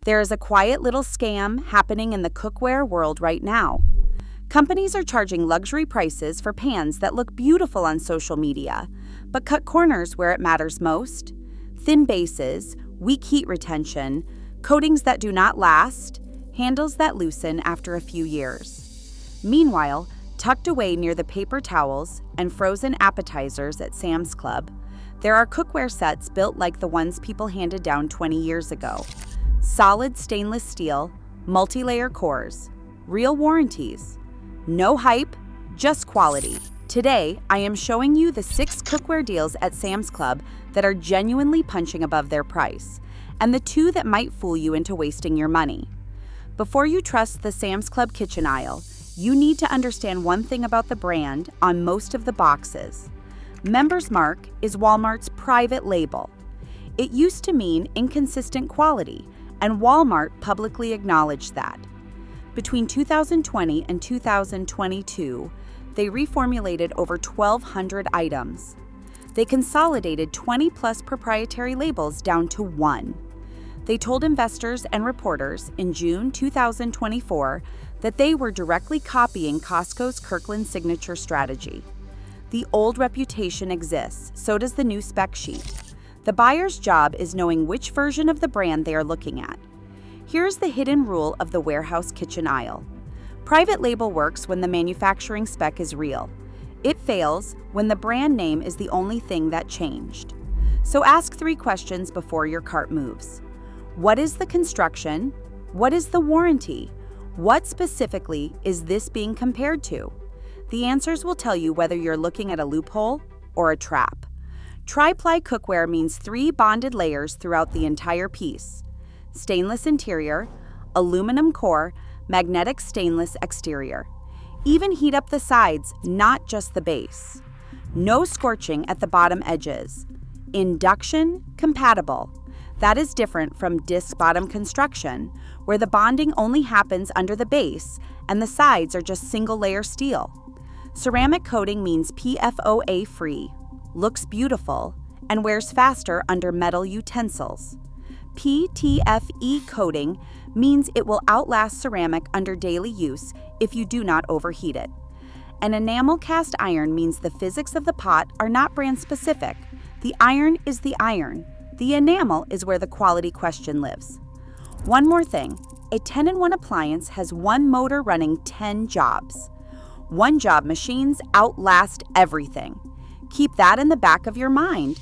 There is a quiet little scam happening in the cookware world right now. Companies are charging luxury prices for pans that look beautiful on social media, but cut corners where it matters most. Thin bases, weak heat retention, coatings that do not last, handles that loosen after a few years. Meanwhile, tucked away near the paper towels and frozen appetizers at Sam's Club, there are cookware sets built like the ones people handed down 20 years ago. Solid stainless steel, multi-layer cores, real warranties. No hype, just quality. Today, I am showing you the 6 cookware deals at Sam's Club that are genuinely punching above their price, and the 2 that might fool you into wasting your money. Before you trust the Sam's Club kitchen aisle, you need to understand one thing about the brand on most of the boxes. Member's Mark is Walmart's private label. It used to mean inconsistent quality, and Walmart publicly acknowledged that. Between 2020 and 2022, they reformulated over 1,200 items. They consolidated 20-plus proprietary labels down to 1. They told investors and reporters in June 2024 that they were directly copying Costco's Kirkland signature strategy. The old reputation exists, so does the new spec sheet. The buyer's job is knowing which version of the brand they are looking at. Here's the hidden rule of the warehouse kitchen aisle. Private label works when the manufacturing spec is real. It fails when the brand name is the only thing that changed. So ask 3 questions before your cart moves. What is the construction? What is the warranty? What specifically is this being compared to? The answers will tell you whether you're looking at a loophole or a trap. Tri-ply cookware means 3 bonded layers throughout the entire piece. Stainless interior, aluminum core, magnetic stainless exterior. Even heat up the sides, not just the base. No scorching at the bottom edges. Induction compatible. That is different from disc bottom construction, where the bonding only happens under the base and the sides are just single layer steel. Ceramic coating means PFOA free, looks beautiful, and wears faster under metal utensils. PTFE coating means it will outlast ceramic under daily use if you do not overheat it. An enamel cast iron means the physics of the pot are not brand specific. The iron is the iron. The enamel is where the quality question lives. One more thing, a 10-in-1 appliance has 1 motor running 10 jobs. 1-job machines outlast everything. Keep that in the back of your mind.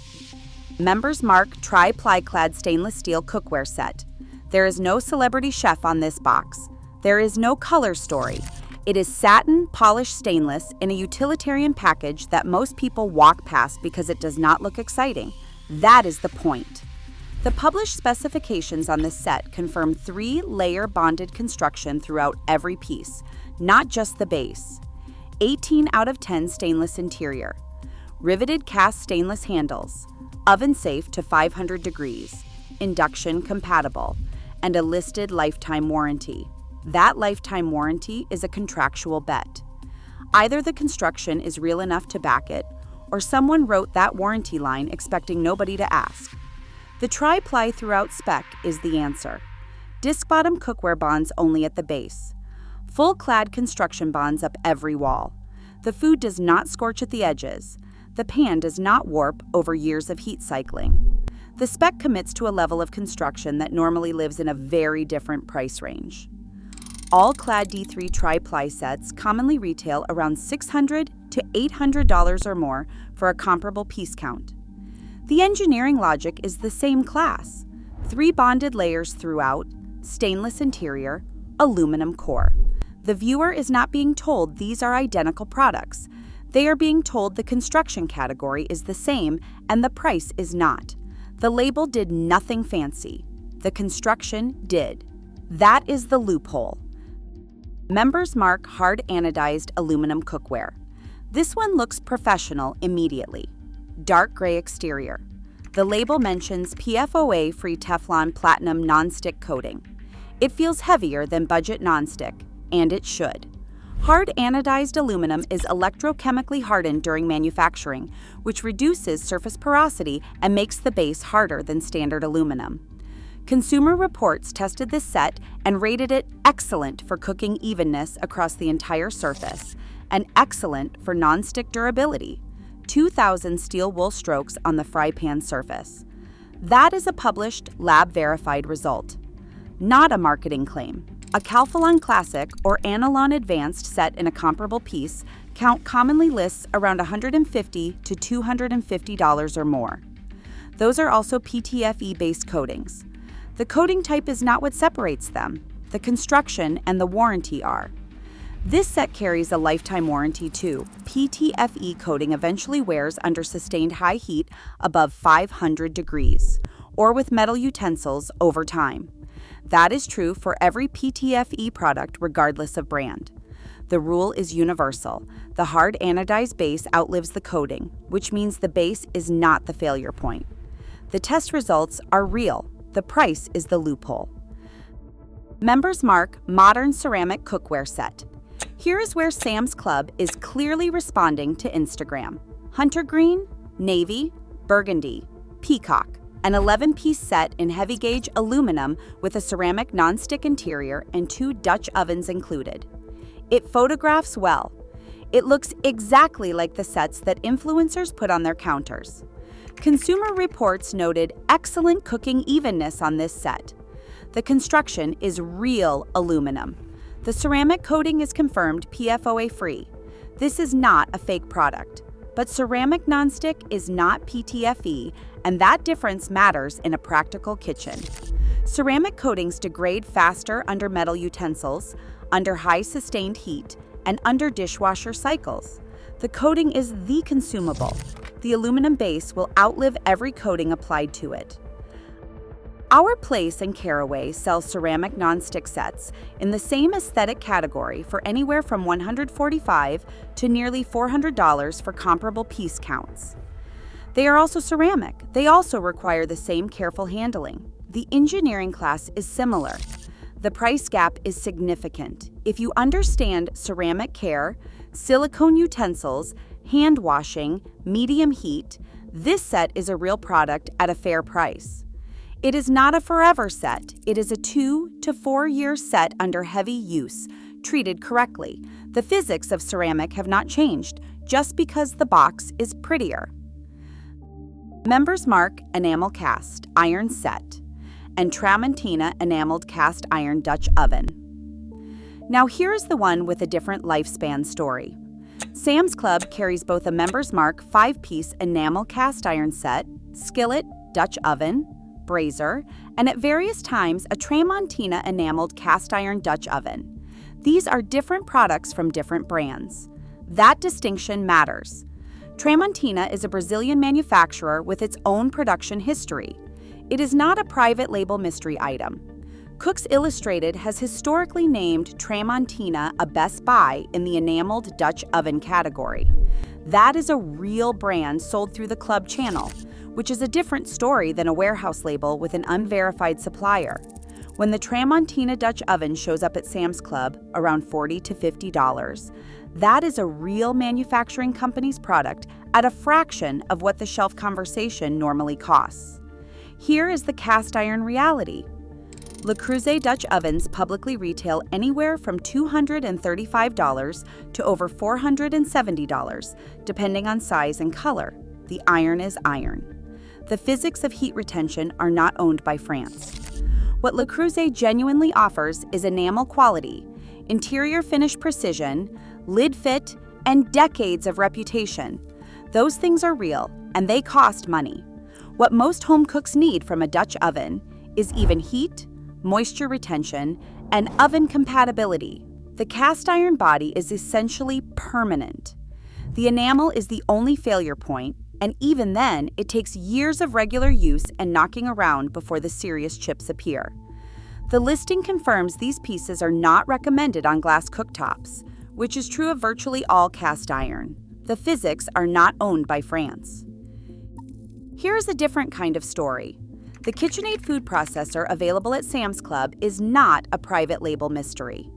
Member's Mark Tri-Ply Clad Stainless Steel Cookware Set. There is no celebrity chef on this box. There is no color story. It is satin polished stainless in a utilitarian package that most people walk past because it does not look exciting. That is the point. The published specifications on this set confirm 3-layer bonded construction throughout every piece, not just the base. 18 out of 10 stainless interior. Riveted cast stainless handles. Oven safe to 500 degrees. Induction compatible. And a listed lifetime warranty. That lifetime warranty is a contractual bet. Either the construction is real enough to back it, or someone wrote that warranty line expecting nobody to ask. The tri-ply throughout spec is the answer. Disc bottom cookware bonds only at the base. Full clad construction bonds up every wall. The food does not scorch at the edges. The pan does not warp over years of heat cycling. The spec commits to a level of construction that normally lives in a very different price range. All clad D3 tri-ply sets commonly retail around $600 to $800 or more for a comparable piece count. The engineering logic is the same class. 3 bonded layers throughout, stainless interior, aluminum core. The viewer is not being told these are identical products. They are being told the construction category is the same and the price is not. The label did nothing fancy. The construction did. That is the loophole. Member's Mark hard anodized aluminum cookware. This one looks professional immediately. Dark gray exterior. The label mentions PFOA-free Teflon Platinum nonstick coating. It feels heavier than budget nonstick, and it should. Hard anodized aluminum is electrochemically hardened during manufacturing, which reduces surface porosity and makes the base harder than standard aluminum. Consumer Reports tested this set and rated it excellent for cooking evenness across the entire surface and excellent for non-stick durability. 2,000 steel wool strokes on the fry pan surface. That is a published, lab-verified result. Not a marketing claim. A Calphalon Classic or Analon Advanced set in a comparable piece count commonly lists around $150 to $250 or more. Those are also PTFE-based coatings. The coating type is not what separates them. The construction and the warranty are. This set carries a lifetime warranty too. PTFE coating eventually wears under sustained high heat above 500 degrees, or with metal utensils over time. That is true for every PTFE product regardless of brand. The rule is universal. The hard anodized base outlives the coating, which means the base is not the failure point. The test results are real. The price is the loophole. Members Mark Modern Ceramic Cookware Set. Here is where Sam's Club is clearly responding to Instagram. Hunter green, navy, burgundy, peacock, an 11-piece set in heavy gauge aluminum with a ceramic non-stick interior and 2 Dutch ovens included. It photographs well. It looks exactly like the sets that influencers put on their counters. Consumer Reports noted excellent cooking evenness on this set. The construction is real aluminum. The ceramic coating is confirmed PFOA-free. This is not a fake product. But ceramic nonstick is not PTFE, and that difference matters in a practical kitchen. Ceramic coatings degrade faster under metal utensils, under high sustained heat, and under dishwasher cycles. The coating is the consumable. The aluminum base will outlive every coating applied to it. Our Place and Caraway sells ceramic nonstick sets in the same aesthetic category for anywhere from $145 to nearly $400 for comparable piece counts. They are also ceramic. They also require the same careful handling. The engineering class is similar. The price gap is significant. If you understand ceramic care, silicone utensils, hand washing, medium heat, this set is a real product at a fair price. It is not a forever set. It is a 2 to 4 year set under heavy use, treated correctly. The physics of ceramic have not changed, just because the box is prettier. Members Mark Enamel Cast Iron Set and Tramontina Enameled Cast Iron Dutch Oven. Now here's the one with a different lifespan story. Sam's Club carries both a Members Mark 5-piece enamel cast iron set, skillet, Dutch oven, brazier, and at various times a Tramontina enameled cast iron Dutch oven. These are different products from different brands. That distinction matters. Tramontina is a Brazilian manufacturer with its own production history. It is not a private label mystery item. Cooks Illustrated has historically named Tramontina a best buy in the enameled Dutch oven category. That is a real brand sold through the club channel, which is a different story than a warehouse label with an unverified supplier. When the Tramontina Dutch oven shows up at Sam's Club, around $40 to $50, that is a real manufacturing company's product at a fraction of what the shelf conversation normally costs. Here is the cast iron reality. Le Creuset Dutch ovens publicly retail anywhere from $235 to over $470, depending on size and color. The iron is iron. The physics of heat retention are not owned by France. What Le Creuset genuinely offers is enamel quality, interior finish precision, lid fit, and decades of reputation. Those things are real, and they cost money. What most home cooks need from a Dutch oven is even heat, moisture retention, and oven compatibility. The cast iron body is essentially permanent. The enamel is the only failure point, and even then, it takes years of regular use and knocking around before the serious chips appear. The listing confirms these pieces are not recommended on glass cooktops, which is true of virtually all cast iron. The physics are not owned by France. Here is a different kind of story. The KitchenAid food processor available at Sam's Club is not a private label mystery.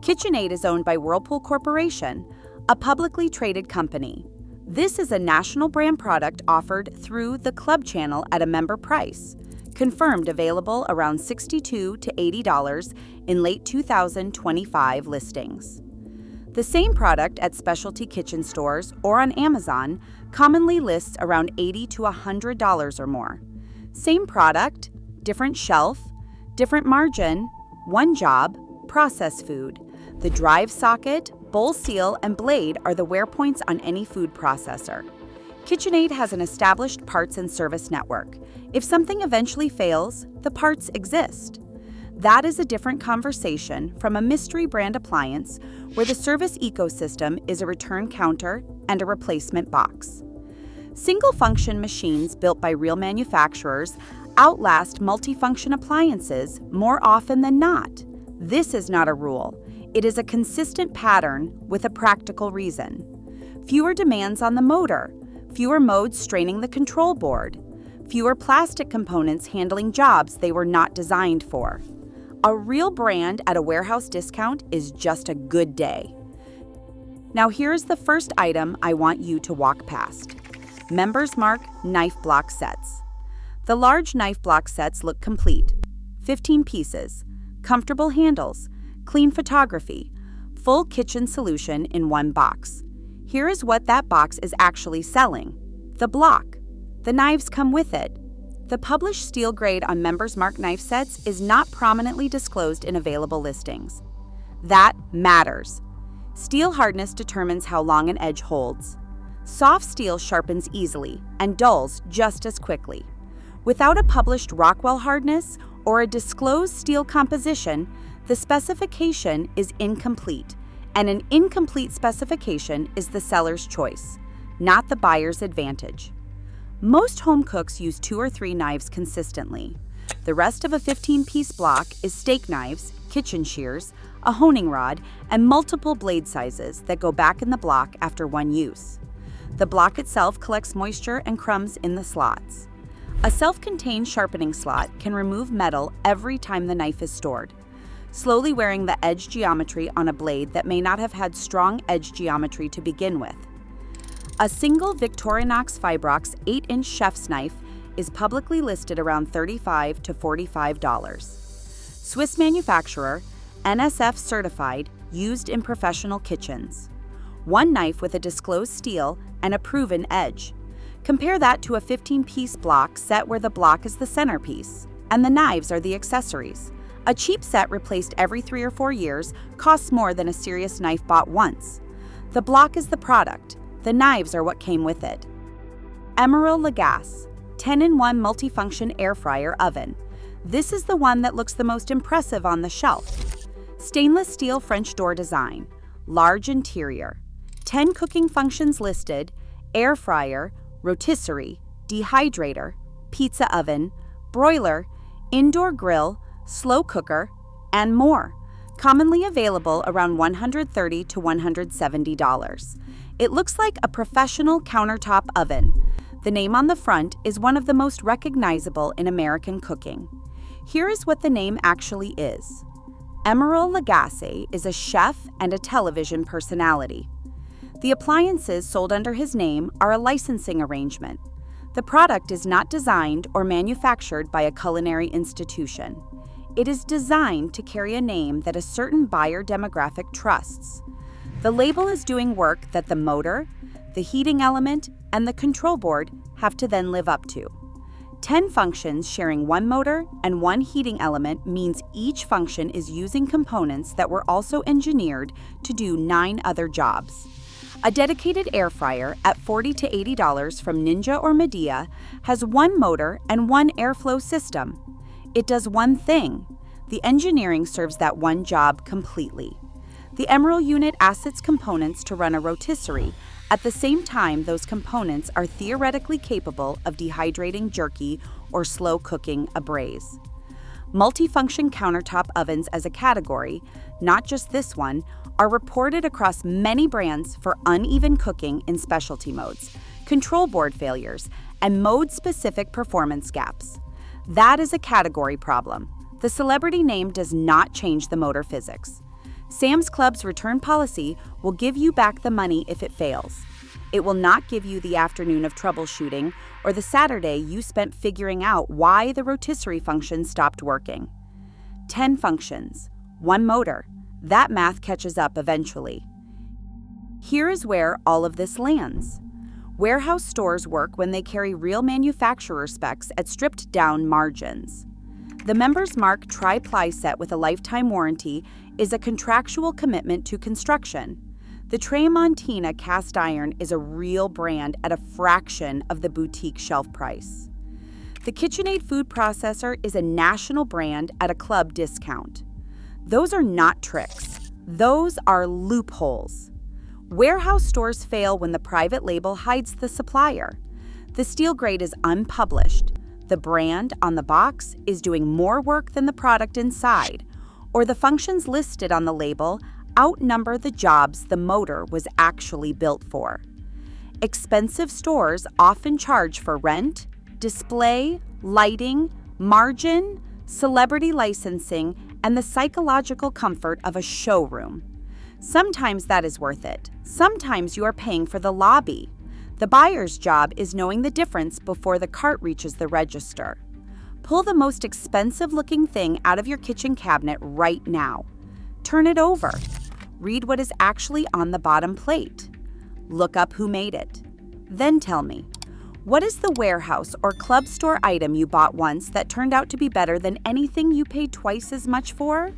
KitchenAid is owned by Whirlpool Corporation, a publicly traded company. This is a national brand product offered through the club channel at a member price. confirmed available around $62 to $80 in late 2025 listings. The same product at specialty kitchen stores or on Amazon commonly lists around $80 to $100 or more. Same product, different shelf, different margin, one job, processed food. The drive socket, bowl seal, and blade are the wear points on any food processor. KitchenAid has an established parts and service network. If something eventually fails, the parts exist. That is a different conversation from a mystery brand appliance where the service ecosystem is a return counter and a replacement box. Single-function machines built by real manufacturers outlast multifunction appliances more often than not. This is not a rule. It is a consistent pattern with a practical reason. Fewer demands on the motor, fewer modes straining the control board, fewer plastic components handling jobs they were not designed for. A real brand at a warehouse discount is just a good day. Now here's the first item I want you to walk past. Members Mark knife block sets. The large knife block sets look complete. 15 pieces, comfortable handles, clean photography, full kitchen solution in one box. Here is what that box is actually selling. The block. The knives come with it. The published steel grade on Members Mark knife sets is not prominently disclosed in available listings. That matters. Steel hardness determines how long an edge holds. Soft steel sharpens easily and dulls just as quickly. Without a published Rockwell hardness or a disclosed steel composition, the specification is incomplete, and an incomplete specification is the seller's choice, not the buyer's advantage. Most home cooks use 2 or 3 knives consistently. The rest of a 15-piece block is steak knives, kitchen shears, a honing rod, and multiple blade sizes that go back in the block after one use. The block itself collects moisture and crumbs in the slots. A self-contained sharpening slot can remove metal every time the knife is stored, slowly wearing the edge geometry on a blade that may not have had strong edge geometry to begin with. A single Victorinox Fibrox 8-inch chef's knife is publicly listed around $35 to $45. Swiss manufacturer, NSF certified, used in professional kitchens. One knife with a disclosed steel and a proven edge. Compare that to a 15-piece block set where the block is the centerpiece and the knives are the accessories. A cheap set replaced every 3 or 4 years costs more than a serious knife bought once. The block is the product. The knives are what came with it. Emeril Lagasse 10-in-1 multifunction air fryer oven. This is the one that looks the most impressive on the shelf. Stainless steel French door design, large interior, 10 cooking functions listed: air fryer, rotisserie, dehydrator, pizza oven, broiler, indoor grill, slow cooker, and more. Commonly available around $130 to $170. It looks like a professional countertop oven. The name on the front is one of the most recognizable in American cooking. Here is what the name actually is. Emeril Lagasse is a chef and a television personality. The appliances sold under his name are a licensing arrangement. The product is not designed or manufactured by a culinary institution. It is designed to carry a name that a certain buyer demographic trusts. The label is doing work that the motor, the heating element, and the control board have to then live up to. 10 functions sharing one motor and one heating element means each function is using components that were also engineered to do 9 other jobs. A dedicated air fryer at $40 to $80 from Ninja or Medea has one motor and one airflow system. It does one thing. The engineering serves that one job completely. The Emeril unit asks its components to run a rotisserie. At the same time, those components are theoretically capable of dehydrating jerky or slow cooking a braise. Multifunction countertop ovens as a category, not just this one, are reported across many brands for uneven cooking in specialty modes, control board failures, and mode-specific performance gaps. That is a category problem. The celebrity name does not change the motor physics. Sam's Club's return policy will give you back the money if it fails. It will not give you the afternoon of troubleshooting or the Saturday you spent figuring out why the rotisserie function stopped working. 10 functions, 1 motor. That math catches up eventually. Here is where all of this lands. Warehouse stores work when they carry real manufacturer specs at stripped-down margins. The Members Mark tri-ply set with a lifetime warranty is a contractual commitment to construction. The Tramontina cast iron is a real brand at a fraction of the boutique shelf price. The KitchenAid food processor is a national brand at a club discount. Those are not tricks. Those are loopholes. Warehouse stores fail when the private label hides the supplier. The steel grade is unpublished. The brand on the box is doing more work than the product inside, or the functions listed on the label outnumber the jobs the motor was actually built for. Expensive stores often charge for rent, display, lighting, margin, celebrity licensing, and the psychological comfort of a showroom. Sometimes that is worth it. Sometimes you are paying for the lobby. The buyer's job is knowing the difference before the cart reaches the register. Pull the most expensive-looking thing out of your kitchen cabinet right now. Turn it over. Read what is actually on the bottom plate. Look up who made it. Then tell me, what is the warehouse or club store item you bought once that turned out to be better than anything you paid twice as much for?